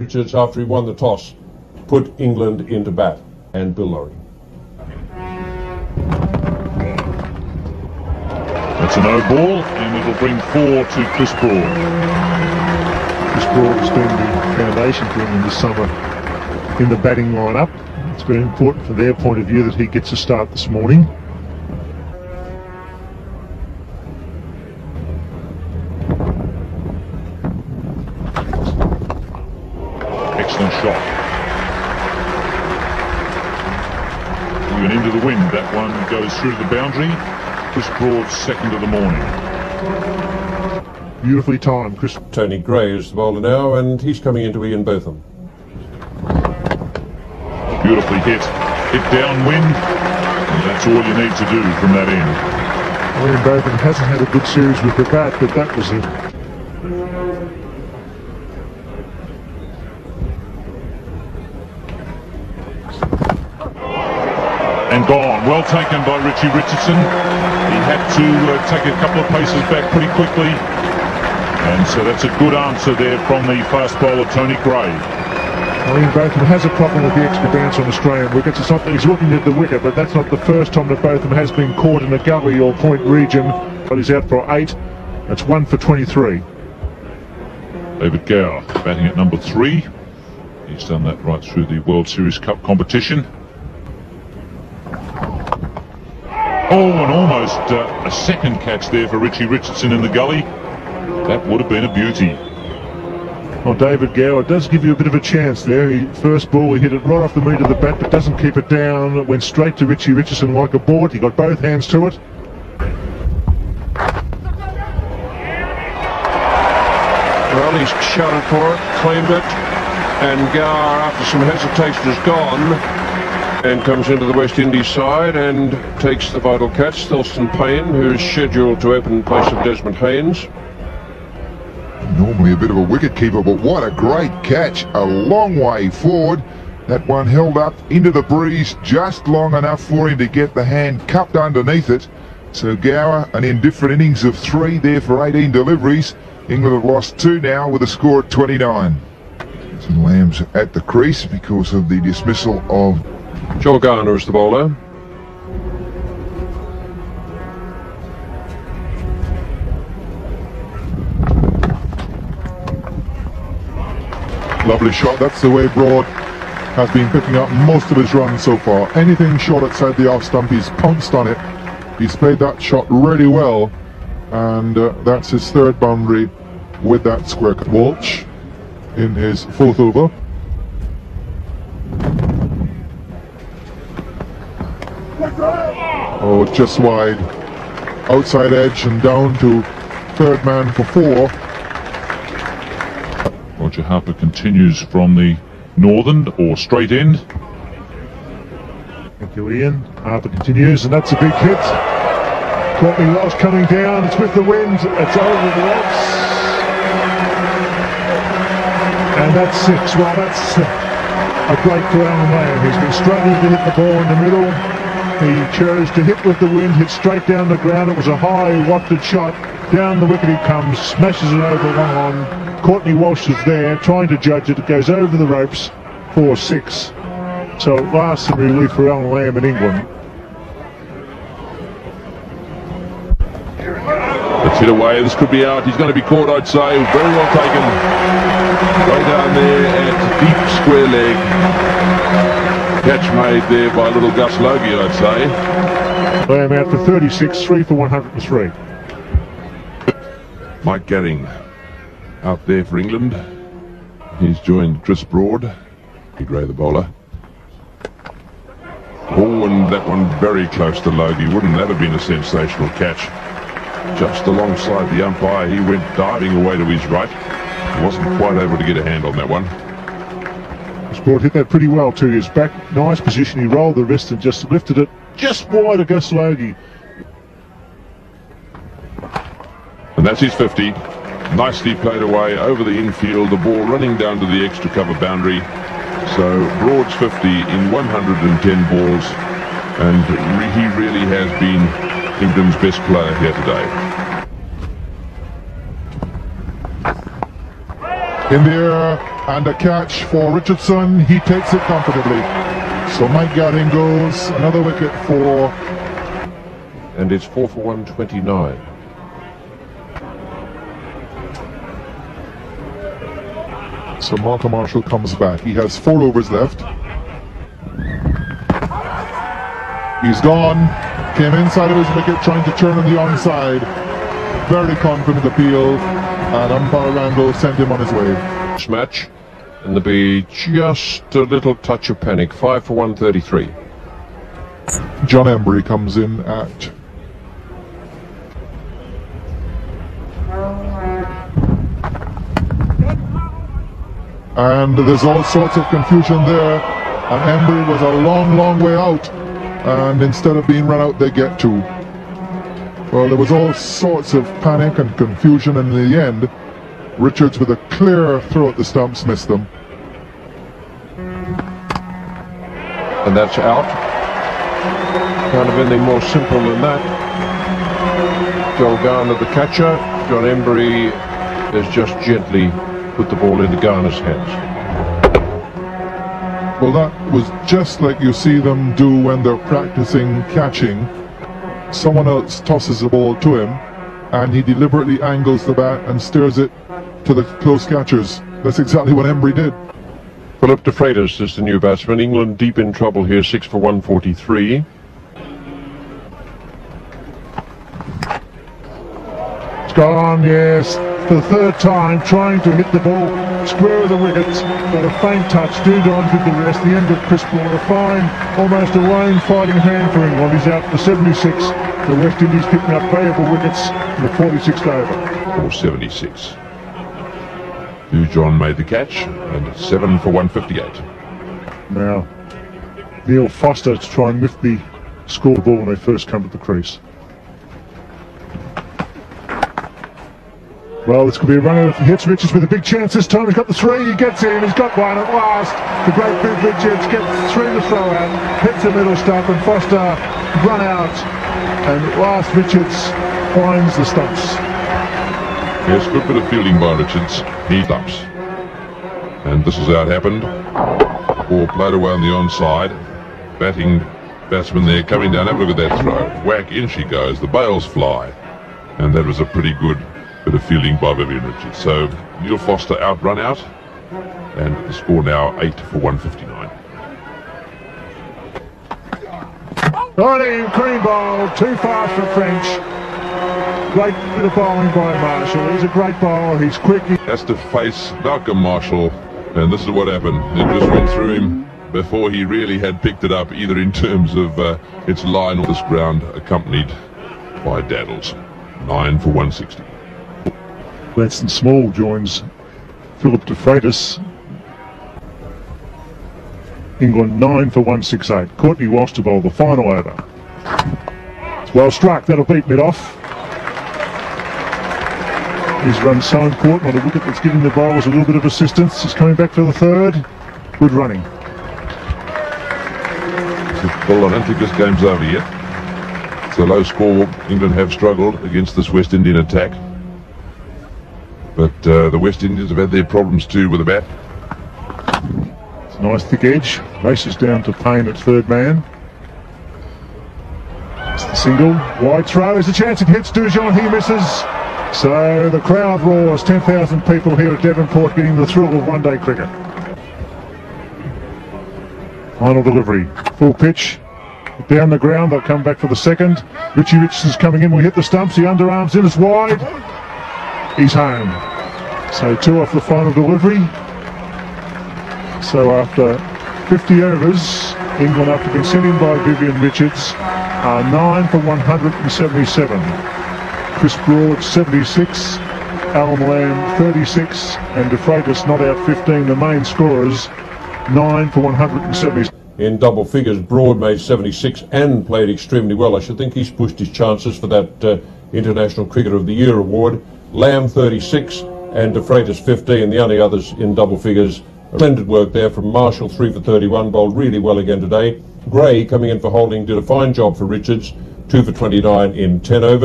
Richards, after he won the toss, put England into bat, and Bill Lawry. That's a no ball, and it'll bring 4 to Chris Broad. Chris Broad has been the foundation for England this summer in the batting lineup. It's very important from their point of view that he gets a start this morning. Excellent shot. Even into the wind. That one goes through the boundary. Chris Broad's second of the morning. Beautifully timed, Chris. Tony Gray is the bowler now, and he's coming into Ian Botham. Beautifully hit. Hit downwind. And that's all you need to do from that end. Ian Botham hasn't had a good series with the bat, but that was it. And gone. Well taken by Richie Richardson. He had to take a couple of paces back pretty quickly. And so that's a good answer there from the fast bowler Tony Gray. Ian Botham has a problem with the extra bounce on Australian wickets. It's not that he's looking at the wicket, but that's not the first time that Botham has been caught in a gully or point region. But he's out for 8. That's 1 for 23. David Gower batting at number 3. He's done that right through the World Series Cup competition. Oh, and almost a second catch there for Richie Richardson in the gully. That would have been a beauty. Well, David Gower does give you a bit of a chance there. First ball, he hit it right off the meat of the bat, but doesn't keep it down. It went straight to Richie Richardson like a board. He got both hands to it. Well, he's shouted for it, claimed it, and Gower, after some hesitation, is gone and comes into the West Indies side and takes the vital catch. Thilston Payne, who's scheduled to open in place of Desmond Haynes. Normally a bit of a wicket keeper, but what a great catch. A long way forward. That one held up into the breeze just long enough for him to get the hand cupped underneath it. So Gower, an indifferent innings of 3 there for 18 deliveries. England have lost 2 now with a score at 29. And Lamb's at the crease because of the dismissal of Joel Garner is the bowler. Lovely shot. That's the way Broad has been picking up most of his runs so far. Anything shot outside the off stump, he's pounced on it. He's played that shot really well, and that's his 3rd boundary with that square cut. Walsh in his 4th over. Oh, just wide. Outside edge and down to 3rd man for 4. Roger Harper continues from the northern or straight end. Thank you, Ian. Harper continues, and that's a big hit. Courtney Walsh coming down. It's with the wind. It's over the ropes. And that's 6. Well, that's a break for Alan Lamb. He's been struggling to hit the ball in the middle. He chose to hit with the wind, hit straight down the ground. It was a high wafted shot. Down the wicket he comes, smashes it over one on. Courtney Walsh is there, trying to judge it. It goes over the ropes for 6. So it lasts in relief for Alan Lamb in England. Let's hit away. This could be out. He's going to be caught, I'd say. Very well taken. Right down there at deep square leg. Catch made there by little Gus Logie, I'd say. Lamb out for 36, 3 for 103. Mike Garing out there for England. He's joined Chris Broad. Gray the bowler. Oh, and that one very close to Logie. Wouldn't that have been a sensational catch? Just alongside the umpire, he went diving away to his right. Wasn't quite able to get a hand on that one. Broad hit that pretty well to his back. Nice position. He rolled the wrist and just lifted it just wide of Gus Logie. And that's his 50. Nicely played away over the infield. The ball running down to the extra cover boundary. So Broad's 50 in 110 balls. And he really has been England's best player here today. In the air, And a catch for Richardson. He takes it comfortably. So Mike Gadding goes, another wicket for... And it's 4 for 129. So Malcolm Marshall comes back. He has 4 overs left. He's gone. Came inside of his wicket trying to turn on the onside. Very confident appeal. And umpire Randall sent him on his way. This match, and there'll be just a little touch of panic. 5 for 133. John Embry comes in at... And there's all sorts of confusion there. And Embry was a long, long way out. And instead of being run out, they get 2. Well, there was all sorts of panic and confusion, and in the end, Richards with a clear throw at the stumps missed them. And that's out. Can't have anything more simple than that. Joel Garner, the catcher. John Embry has just gently put the ball into Garner's hands. Well, that was just like you see them do when they're practicing catching. Someone else tosses the ball to him, and he deliberately angles the bat and steers it to the close catchers. That's exactly what Embry did. Philip de Freitas is the new batsman. England deep in trouble here, 6 for 143. It's gone, yes. For the third time, trying to hit the ball square of the wickets. Got a faint touch. Dudon did the rest. The end of Chris Broad. A fine, almost a lone fighting hand for England. He's out for 76. The West Indies picking up valuable wickets in the 46th over. Or 76. Dudon made the catch, and 7 for 158. Now, Neil Foster to try and lift the scoreboard when they first come to the crease. Well, this could be a runner if he hits Richards with a big chance this time. He's got the 3, he gets in, he's got one at last. The great big Richards gets through the throw out, hits the middle stump, and Foster run out. And at last Richards finds the stumps. Yes, good bit of fielding by Richards. He stumps. And this is how it happened. Ball played away on the onside. Batting batsman there coming down. Have a look at that throw. Whack, in she goes. The bails fly. And that was a pretty good bit of fielding by Vivian Richards. So Neil Foster run out, and the score now 8 for 159. Ronnie, clean bowl, too fast for French. Great bit of bowling by Marshall. He's a great bowler, he's quick. Has to face Malcolm Marshall, and this is what happened. It just went through him before he really had picked it up, either in terms of its line or this ground, accompanied by Daddles. 9 for 160. Lanston Small joins Philip de Freitas. England 9 for 168. Courtney Walsh to bowl the final over. It's well struck, that'll beat mid off. His run so important on a wicket that's giving the bowlers a little bit of assistance. He's coming back for the 3rd. Good running. Well, I don't think this game's over yet. It's a low score. England have struggled against this West Indian attack. But the West Indians have had their problems too with the bat. It's a nice thick edge. Races down to Payne at 3rd man. It's the single. Wide throw. There's a chance it hits Dujon. He misses. So the crowd roars. 10,000 people here at Devonport getting the thrill of one-day cricket. Final delivery. Full pitch. Down the ground. They'll come back for the 2nd. Richie Richardson's coming in. We hit the stumps. The underarms in. It's wide. He's home. So 2 off the final delivery. So after 50 overs, England, after being sent in by Vivian Richards, are 9 for 177. Chris Broad 76, Alan Lamb 36, and de Freitas not out 15. The main scorers 9 for 170. In double figures, Broad made 76 and played extremely well. I should think he's pushed his chances for that International Cricketer of the Year award. Lamb 36 and de Freitas 15, the only others in double figures. Splendid work there from Marshall, 3 for 31, bowled really well again today. Gray, coming in for holding, did a fine job for Richards, 2 for 29 in 10 overs.